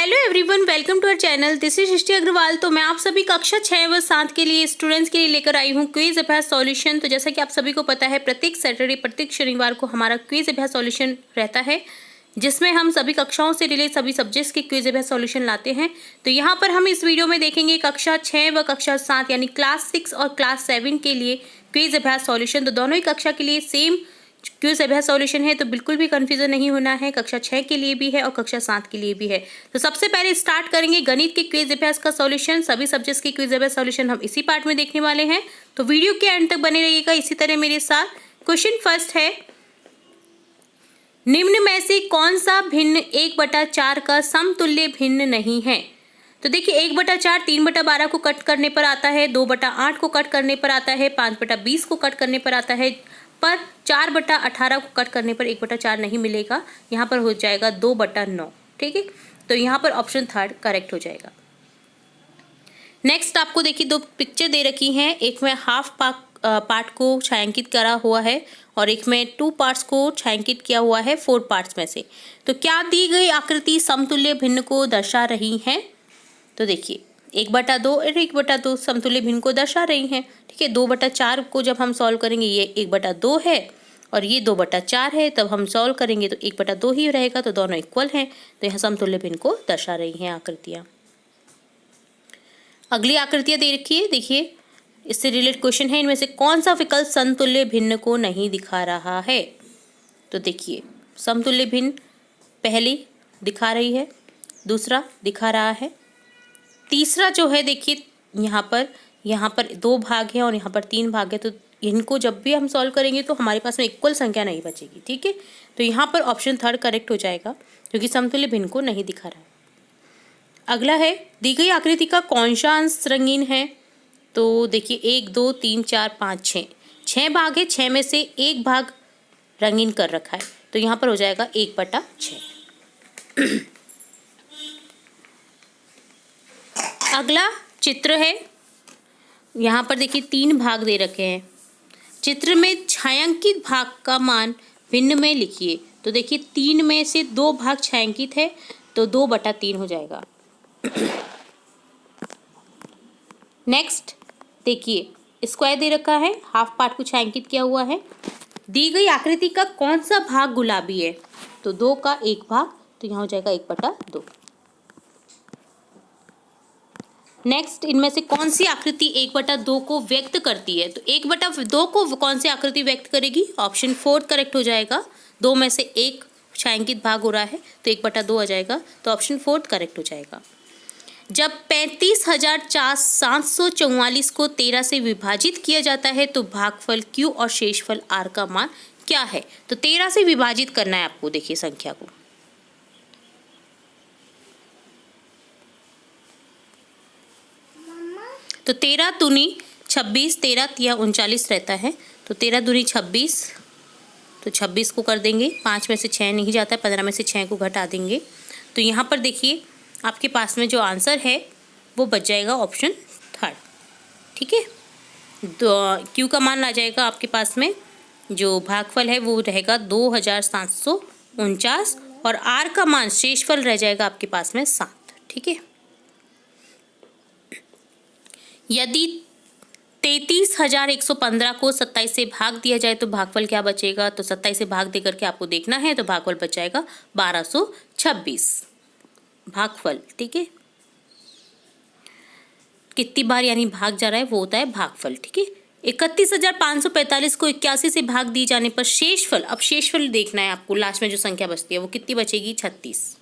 Hello everyone, welcome to our channel. This is Srishti Agarwal. तो मैं आप सभी कक्षा 6 व 7 के लिए स्टूडेंट्स के लिए लेकर आई हूँ क्विज अभ्यास सॉल्यूशन। तो जैसा कि आप सभी को पता है, प्रत्येक सैटरडे प्रत्येक शनिवार को हमारा क्विज अभ्यास सॉल्यूशन रहता है, जिसमें हम सभी कक्षाओं से रिलेटेड सभी सब्जेक्ट्स के क्विज अभ्यास सॉल्यूशन लाते हैं। तो यहाँ पर हम इस वीडियो में देखेंगे कक्षा 6 व कक्षा 7 यानी क्लास 6 और क्लास 7 के लिए क्विज अभ्यास सॉल्यूशन। तो दोनों ही कक्षा के लिए सेम क्विज अभ्यास सॉल्यूशन है, तो बिल्कुल भी कंफ्यूजन नहीं होना है। कक्षा 6 के लिए भी है और कक्षा 7 के लिए भी है। तो सबसे पहले स्टार्ट करेंगे गणित के क्विज अभ्यास का सॉल्यूशन। सभी सब्जेक्ट्स के क्विज अभ्यास सॉल्यूशन हम इसी पार्ट में देखने वाले हैं, तो वीडियो के एंड तक बने रहिएगा इसी तरह मेरे साथ। क्वेश्चन फर्स्ट है, निम्न में से कौन सा भिन्न 1/4 का समतुल्य भिन्न नहीं है? तो देखिए 1/4 3/12 को कट करने पर आता है, 2/8 को कट करने पर आता है, 5/20 को कट करने पर आता है, पर 4/18 को कट करने पर 1/4 नहीं मिलेगा। यहाँ पर हो जाएगा 2/9। ठीक है, तो यहाँ पर ऑप्शन थर्ड करेक्ट हो जाएगा। नेक्स्ट आपको देखिए दो पिक्चर दे रखी हैं, एक में हाफ पार्ट को छायांकित करा हुआ है और एक में 2 पार्ट्स को छायांकित किया हुआ है 4 पार्ट्स में से। तो क्या दी गई आकृति समतुल्य भिन्न को दर्शा रही है? तो देखिए 1/2 और 1/2 समतुल्य भिन्न को दर्शा रही हैं। ठीक है, 2/4 को जब हम सॉल्व करेंगे, ये 1/2 है और ये 2/4 है, तब हम सॉल्व करेंगे तो 1/2 ही रहेगा, तो दोनों इक्वल हैं। तो यहाँ समतुल्य भिन्न को दर्शा रही हैं आकृतियाँ। अगली आकृतियाँ दे रखी है, देखिए इससे रिलेटेड क्वेश्चन है, इनमें से कौन सा विकल्प समतुल्य भिन्न को नहीं दिखा रहा है? तो देखिए समतुल्य भिन्न पहली दिखा रही है, दूसरा दिखा रहा है, तीसरा जो है देखिए यहाँ पर 2 भाग हैं और यहाँ पर 3 भाग है, तो इनको जब भी हम सॉल्व करेंगे तो हमारे पास में इक्वल संख्या नहीं बचेगी। ठीक है, तो यहाँ पर ऑप्शन थर्ड करेक्ट हो जाएगा, क्योंकि समतुल्य भिन्न को नहीं दिखा रहा है। अगला है, दी गई आकृति का कौन सा अंश रंगीन है? तो देखिए 1 2 3 4 5 6 भाग है, 6 में से 1 भाग रंगीन कर रखा है, तो यहाँ पर हो जाएगा 1/6। अगला चित्र है, यहाँ पर देखिए 3 भाग दे रखे हैं। चित्र में छायांकित भाग का मान भिन्न में लिखिए। तो देखिए 3 में से 2 भाग छायांकित है, तो 2/3 हो जाएगा। नेक्स्ट देखिए स्क्वायर दे रखा है, हाफ पार्ट को छायांकित किया हुआ है। दी गई आकृति का कौन सा भाग गुलाबी है? तो 2 का 1 भाग, तो यहाँ हो जाएगा 1/2। नेक्स्ट, इनमें से कौन सी आकृति 1/2 को व्यक्त करती है? तो 1/2 को कौन सी आकृति व्यक्त करेगी? ऑप्शन 4 करेक्ट हो जाएगा। 2 में से 1 छायांकित भाग हो रहा है, तो 1/2 आ जाएगा, तो ऑप्शन 4 करेक्ट हो जाएगा। जब 35,744 को 13 से विभाजित किया जाता है, तो भागफल Q और शेषफल R का मान क्या है? तो 13 से विभाजित करना है आपको, देखिए संख्या को। तो 13 दूनी 26, 13 तिया 39 रहता है, तो 13 दूनी 26, तो 26 को कर देंगे, 5 में से 6 नहीं जाता है, 15 में से 6 को घटा देंगे। तो यहाँ पर देखिए आपके पास में जो आंसर है वो बच जाएगा ऑप्शन थर्ड। ठीक है, तो Q का मान आ जाएगा आपके पास में, जो भागफल है वो रहेगा 2749 और R का मान शेषफल रह जाएगा आपके पास में 7। ठीक है, यदि 33,115 को 27 से भाग दिया जाए तो भागफल क्या बचेगा? तो 27 से भाग दे करके आपको देखना है, तो भागफल बच जाएगा 1226 भागफल। ठीक है, कितनी बार यानी भाग जा रहा है वो होता है भागफल। ठीक है, 31,545 को 81 से भाग दिए जाने पर शेषफल, अब शेषफल देखना है आपको, लास्ट में जो संख्या बचती है वो कितनी बचेगी? 36।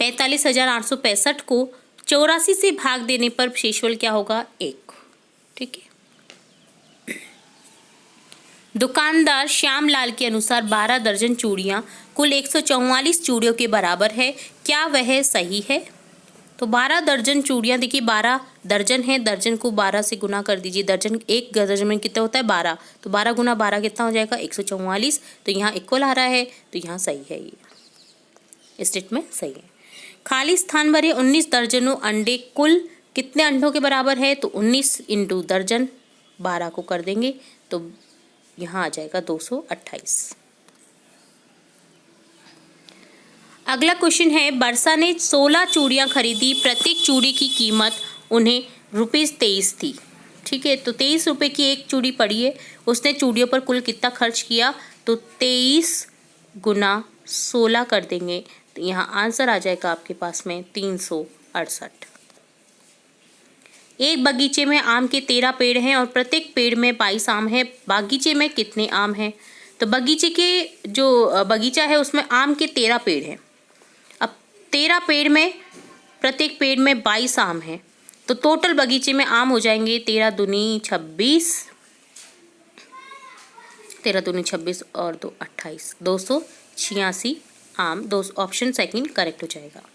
45,865 को 84 से भाग देने पर शेषफल क्या होगा? 1। ठीक है, दुकानदार श्यामलाल के अनुसार 12 दर्जन चूड़ियाँ कुल 144 चूड़ियों के बराबर है, क्या वह सही है? तो 12 दर्जन चूड़ियाँ, देखिए 12 दर्जन है, दर्जन को 12 से गुना कर दीजिए। दर्जन, एक दर्जन में कितना होता है? 12, तो 12 गुना 12 कितना हो जाएगा? 144। तो यहाँ इक्वल आ रहा है, तो यहाँ सही है, ये स्टेटमेंट सही है। खाली स्थान भरे 19 दर्जनों अंडे कुल कितने अंडों के बराबर है? तो 19 इंटू दर्जन 12 को कर देंगे, तो यहाँ आ जाएगा 228। अगला क्वेश्चन है, वर्षा ने 16 चूड़ियाँ खरीदी, प्रत्येक चूड़ी की कीमत उन्हें ₹23 थी। ठीक है, तो 23 रुपये की एक चूड़ी पड़ी है, उसने चूड़ियों पर कुल कितना खर्च किया, तो 23 गुना 16 कर देंगे, तो यहाँ आंसर आ जाएगा आपके पास में 368। एक बगीचे में आम के 13 पेड़ हैं और प्रत्येक पेड़ में 22 आम है, बागीचे में कितने आम हैं? तो बगीचे के जो बगीचा है उसमें आम के 13 पेड़ हैं। अब 13 पेड़ में प्रत्येक पेड़ में 22 आम हैं, तो टोटल बगीचे में आम हो जाएंगे 13 दूनी 26, 13 दूनी 26 और 2 28, 286 आम। दो ऑप्शन सेकंड करेक्ट हो जाएगा।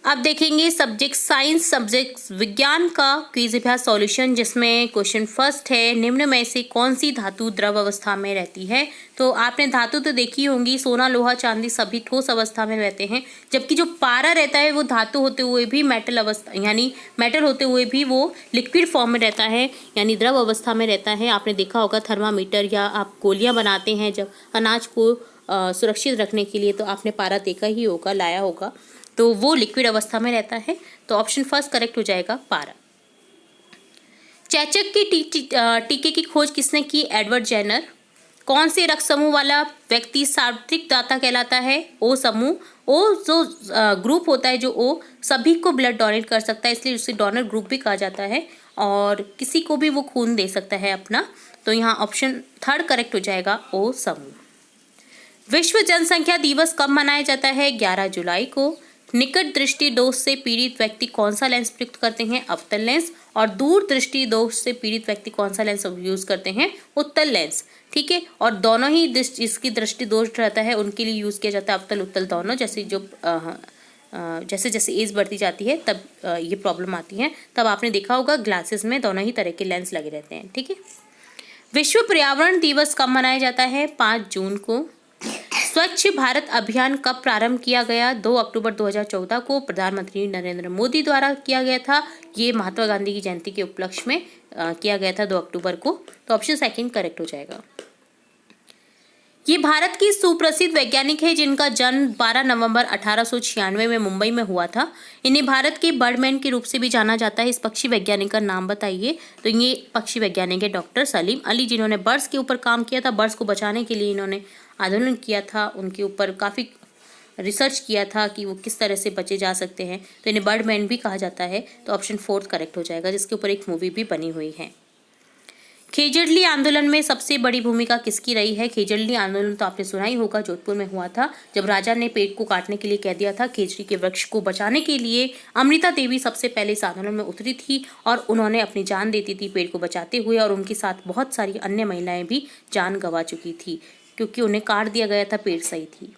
अब देखेंगे सब्जेक्ट साइंस, सब्जेक्ट विज्ञान का क्विज अभ्यास सॉल्यूशन, जिसमें क्वेश्चन फर्स्ट है, निम्न में से कौन सी धातु द्रव अवस्था में रहती है? तो आपने धातु तो देखी होंगी, सोना, लोहा, चांदी सभी ठोस अवस्था में रहते हैं, जबकि जो पारा रहता है वो धातु होते हुए भी मेटल अवस्था यानी मेटल होते हुए भी वो लिक्विड फॉर्म में रहता है, यानी द्रव अवस्था में रहता है। आपने देखा होगा थर्मामीटर या आप गोलियाँ बनाते हैं जब अनाज को सुरक्षित रखने के लिए, तो आपने पारा देखा ही होगा, लाया होगा, तो वो लिक्विड अवस्था में रहता है। तो ऑप्शन फर्स्ट करेक्ट हो जाएगा पारा। चेचक के टीके की खोज किसने की? Edward Jenner. कौन से रक्त समूह वाला व्यक्ति सार्वत्रिक दाता कहलाता है? ओ समूह। ओ जो ग्रुप होता है, जो ओ सभी को ब्लड डोनेट कर सकता है, इसलिए उसे डोनर ग्रुप भी कहा जाता है, और किसी को भी वो खून दे सकता है अपना। तो यहाँ ऑप्शन थर्ड करेक्ट हो जाएगा, ओ समूह। विश्व जनसंख्या दिवस कब मनाया जाता है? 11 जुलाई को। निकट दृष्टि दोष से पीड़ित व्यक्ति कौन सा लेंस प्रयुक्त करते हैं? अवतल लेंस। और दूर दृष्टि दोष से पीड़ित व्यक्ति कौन सा लेंस यूज करते हैं? उत्तल लेंस। ठीक है, और दोनों ही जिसकी दृष्टि दोष रहता है उनके लिए यूज किया जाता है अवतल उत्तल दोनों। जैसे जैसे जैसे एज बढ़ती जाती है तब ये प्रॉब्लम आती है, तब आपने देखा होगा ग्लासेस में दोनों ही तरह के लेंस लगे रहते हैं। ठीक है। विश्व पर्यावरण दिवस कब मनाया जाता है? 5 जून को। स्वच्छ भारत अभियान कब प्रारंभ किया गया? 2 अक्टूबर 2014 को प्रधानमंत्री नरेंद्र मोदी द्वारा किया गया था। ये महात्मा गांधी की जयंती के उपलक्ष्य में किया गया था 2 अक्टूबर को। तो ऑप्शन सेकंड करेक्ट हो जाएगा। ये भारत की सुप्रसिद्ध वैज्ञानिक है जिनका जन्म 12 नवंबर 1896 में मुंबई में हुआ था। इन्हें भारत के बर्डमैन के रूप से भी जाना जाता है। इस पक्षी वैज्ञानिक का नाम बताइए। तो ये पक्षी वैज्ञानिक है डॉक्टर सलीम अली, जिन्होंने बर्ड्स के ऊपर काम किया था। बर्ड्स को बचाने के लिए इन्होंने आंदोलन किया था, उनके ऊपर काफ़ी रिसर्च किया था कि वो किस तरह से बचे जा सकते हैं। तो इन्हें बर्डमैन भी कहा जाता है। तो ऑप्शन फोर्थ करेक्ट हो जाएगा, जिसके ऊपर एक मूवी भी बनी हुई है। खेजड़ली आंदोलन में सबसे बड़ी भूमिका किसकी रही है? खेजड़ली आंदोलन तो आपने सुना ही होगा, जोधपुर में हुआ था, जब राजा ने पेड़ को काटने के लिए कह दिया था। खेजड़ी के वृक्ष को बचाने के लिए अमृता देवी सबसे पहले इस आंदोलन में उतरी थी और उन्होंने अपनी जान देती थी पेड़ को बचाते हुए, और उनके साथ बहुत सारी अन्य महिलाएं भी जान गंवा चुकी थी क्योंकि उन्हें काट दिया गया था, पेड़ सही थी।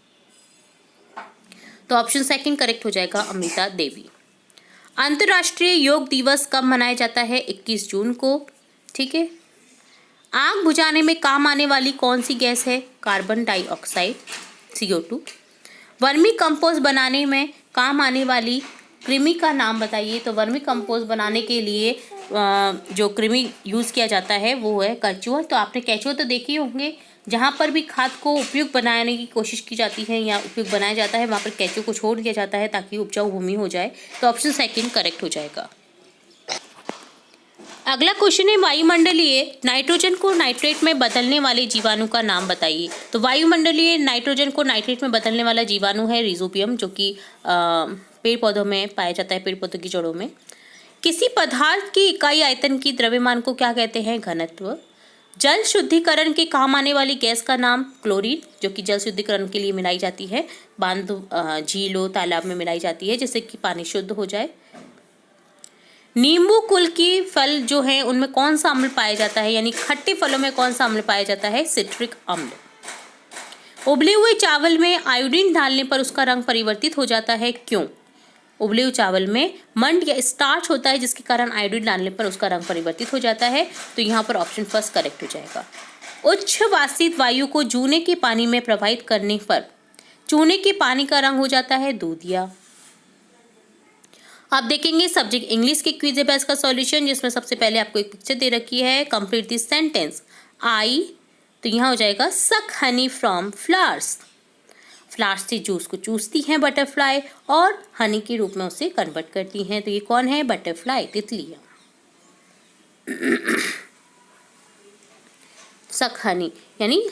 तो ऑप्शन सेकंड करेक्ट हो जाएगा, अमृता देवी। अंतर्राष्ट्रीय योग दिवस कब मनाया जाता है? 21 जून को। ठीक है। आग बुझाने में काम आने वाली कौन सी गैस है? Carbon dioxide, CO2। Vermi compost बनाने में काम आने वाली कृमि का नाम बताइए। तो वर्मी कंपोस्ट बनाने के लिए जो कृमि यूज़ किया जाता है वो है केचुआ। तो आपने केचुआ तो देखे होंगे, जहाँ पर भी खाद को उपयुक्त बनाने की कोशिश की जाती है या उपयुक्त बनाया जाता है वहाँ पर केचुआ को छोड़ दिया जाता है ताकि उपजाऊ भूमि हो जाए। तो ऑप्शन सेकंड करेक्ट हो जाएगा। अगला क्वेश्चन है, वायुमंडलीय नाइट्रोजन को नाइट्रेट में बदलने वाले जीवाणु का नाम बताइए। तो वायुमंडलीय नाइट्रोजन को नाइट्रेट में बदलने वाला जीवाणु है रिजोबियम, जो कि पेड़ पौधों में पाया जाता है, पेड़ पौधों की जड़ों में। किसी पदार्थ की इकाई आयतन की द्रव्यमान को क्या कहते हैं? घनत्व। जल शुद्धिकरण के काम आने वाली गैस का नाम क्लोरीन, जो कि जल शुद्धिकरण के लिए मिलाई जाती है, बांध, झीलों, तालाब में मिलाई जाती है जिससे कि पानी शुद्ध हो जाए। नींबू कुल की फल जो है उनमें कौन सा अम्ल पाया जाता है, यानी खट्टे फलों में कौन सा अम्ल पाया जाता है? सिट्रिक अम्ल। उबले हुए चावल में आयोडीन डालने पर उसका रंग परिवर्तित हो जाता है, क्यों? उबले हुए चावल में मंड या स्टार्च होता है जिसके कारण आयोडीन डालने पर उसका रंग परिवर्तित हो जाता है। तो यहाँ पर ऑप्शन फर्स्ट करेक्ट हो जाएगा। उच्च वाष्पित वायु को जूने के पानी में प्रवाहित करने पर चूने के पानी का रंग हो जाता है दूधिया। आप देखेंगे सब्जेक्ट इंग्लिश के क्विज अभ्यास का सॉल्यूशन, जिसमें सबसे पहले आपको एक पिक्चर दे रखी है, कंप्लीट दिस सेंटेंस। आई, तो यहाँ हो जाएगा सक हनी फ्रॉम फ्लावर्स। फ्लावर से जूस को चूसती हैं बटरफ्लाई और हनी के रूप में उसे कन्वर्ट करती हैं। तो ये कौन है? बटरफ्लाई, तितलियाँ। सक हनी, यानी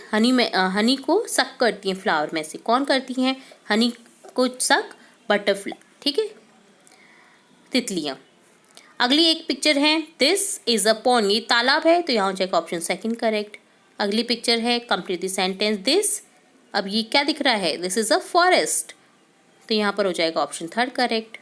हनी को सक करती हैं फ्लावर में से। कौन करती हैं हनी को सक? बटरफ्लाई, ठीक है, तितलियाँ। अगली एक पिक्चर है, दिस इज अ पॉन्ड, ये तालाब है, तो यहाँ हो जाएगा ऑप्शन सेकंड करेक्ट। अगली पिक्चर है, कंप्लीट द सेंटेंस दिस, अब ये क्या दिख रहा है? दिस इज अ फॉरेस्ट, तो यहाँ पर हो जाएगा option third correct.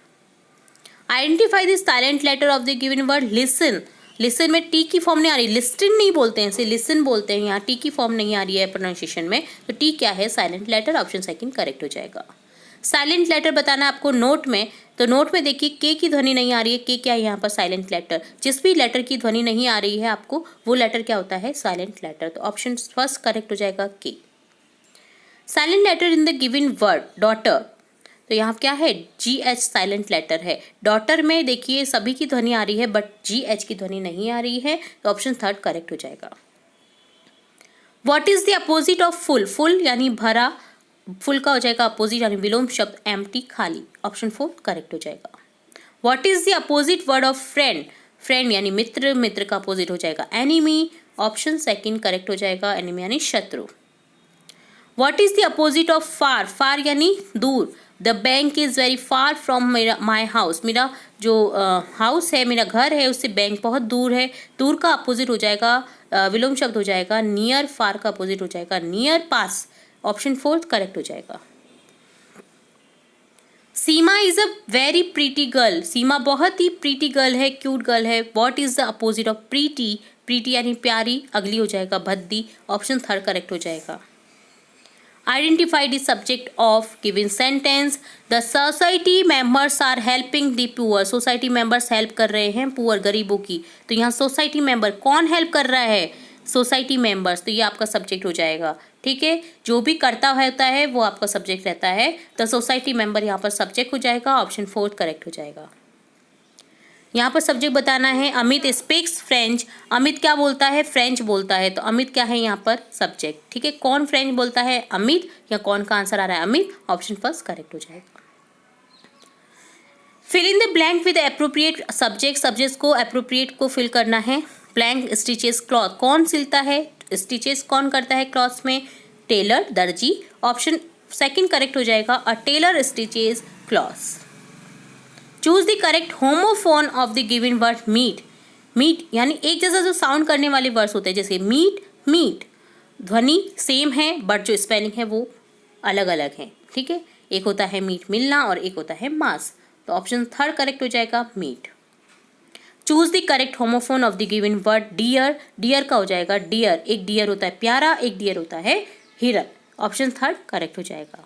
Identify the silent letter of the given word listen, listen में टी की फॉर्म नहीं आ रही, लिस्टन नहीं बोलते हैं, इसे लिसन बोलते हैं, यहाँ टी की फॉर्म नहीं आ रही है प्रोनाउंसिएशन में, तो टी क्या है? Silent letter, option second correct हो जाएगा। साइलेंट लेटर बताना आपको नोट में, तो नोट में देखिए के की ध्वनि नहीं आ रही है, के क्या है यहाँ पर? Silent letter. जिस भी लेटर की ध्वनि नहीं आ रही है आपको, वो लेटर क्या होता है? साइलेंट लेटर, तो ऑप्शन फर्स्ट करेक्ट हो जाएगा के। Silent letter in the given word daughter, तो यहाँ क्या है? जी एच साइलेंट लेटर है। डॉटर में देखिए सभी की ध्वनि आ रही है बट जी एच की ध्वनि नहीं आ रही है, तो ऑप्शन थर्ड करेक्ट हो जाएगा। What is the opposite of full, full यानी भरा, फुल का हो जाएगा अपोजिट यानी विलोम शब्द एम्प्टी, खाली, ऑप्शन फोर्थ करेक्ट हो जाएगा। What is the opposite word of friend, friend यानी मित्र, मित्र का अपोजिट हो जाएगा एनिमी, ऑप्शन सेकंड करेक्ट हो जाएगा, एनिमी यानी शत्रु। What is the opposite of far, far यानी दूर, the bank is very far from my house, मेरा जो हाउस है, मेरा घर है, उससे बैंक बहुत दूर है, दूर का अपोजिट हो जाएगा विलोम शब्द हो जाएगा नियर, फार का अपोजिट हो जाएगा नियर, पास, ऑप्शन फोर्थ करेक्ट हो जाएगा। Seema is a very pretty girl, Seema बहुत ही प्रीटी गर्ल है, क्यूट गर्ल है। What is the opposite of pretty, pretty यानी प्यारी, अगली हो जाएगा भद्दी, ऑप्शन थर्ड करेक्ट हो जाएगा। Identify the subject of given sentence, the society members are helping the poor, society members help कर रहे हैं पुअर, गरीबों की, तो यहाँ सोसाइटी मेंबर कौन हेल्प कर रहा है? सोसाइटी मेंबर्स, तो ये आपका सब्जेक्ट हो जाएगा, ठीक है, जो भी करता होता है वो आपका सब्जेक्ट रहता है, द सोसाइटी मेंबर यहाँ पर सब्जेक्ट हो जाएगा, ऑप्शन फोर्थ करेक्ट हो जाएगा। यहाँ पर सब्जेक्ट बताना है, अमित स्पीक्स फ्रेंच, अमित क्या बोलता है? फ्रेंच बोलता है, तो अमित क्या है यहाँ पर? सब्जेक्ट, ठीक है, कौन फ्रेंच बोलता है? अमित, या कौन का आंसर आ रहा है? अमित, ऑप्शन फर्स्ट करेक्ट हो जाएगा। Fill in the blank with appropriate subject, subject को एप्रोप्रिएट को फिल करना है। ब्लैंक, स्टिचेस, क्लॉथ, कौन सिलता है? स्टिचेस कौन करता है क्लॉथ में? टेलर, दर्जी, ऑप्शन सेकंड करेक्ट हो जाएगा, a tailor stitches clothes. Choose the correct homophone of the given word meet, meet यानी एक जैसा जो साउंड करने वाले वर्ड्स होते हैं, जैसे मीट, मीट, ध्वनि सेम है बट जो स्पेलिंग है वो अलग अलग है, ठीक है, एक होता है मीट मिलना और एक होता है मांस, तो ऑप्शन थर्ड करेक्ट हो जाएगा meet. Choose the correct homophone of the given word dear, dear का हो जाएगा डियर, एक डियर होता है प्यारा, एक डियर होता है हिरन, ऑप्शन थर्ड करेक्ट हो जाएगा।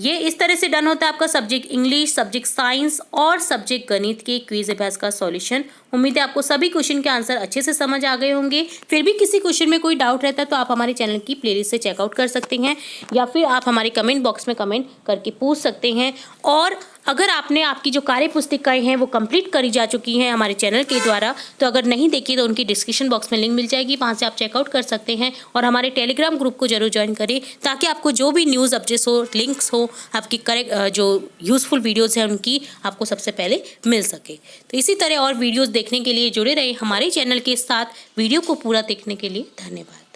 ये इस तरह से डन होता है आपका सब्जेक्ट इंग्लिश, सब्जेक्ट साइंस और सब्जेक्ट गणित के क्विज अभ्यास का सॉल्यूशन। उम्मीद है आपको सभी क्वेश्चन के आंसर अच्छे से समझ आ गए होंगे। फिर भी किसी क्वेश्चन में कोई डाउट रहता है तो आप हमारे चैनल की प्लेलिस्ट से चेकआउट कर सकते हैं या फिर आप हमारे कमेंट बॉक्स में कमेंट करके पूछ सकते हैं। और अगर आपने आपकी जो कार्य पुस्तिकाएँ हैं वो कंप्लीट करी जा चुकी हैं हमारे चैनल के द्वारा, तो अगर नहीं देखी तो उनकी डिस्क्रिप्शन बॉक्स में लिंक मिल जाएगी, वहाँ से आप चेकआउट कर सकते हैं। और हमारे टेलीग्राम ग्रुप को जरूर ज्वाइन करें ताकि आपको जो भी न्यूज़ अपडेट्स हो, लिंक्स हो, आपकी करेक्ट जो यूज़फुल वीडियोज़ हैं उनकी आपको सबसे पहले मिल सके। तो इसी तरह और वीडियोज़ देखने के लिए जुड़े रहे हमारे चैनल के साथ। वीडियो को पूरा देखने के लिए धन्यवाद।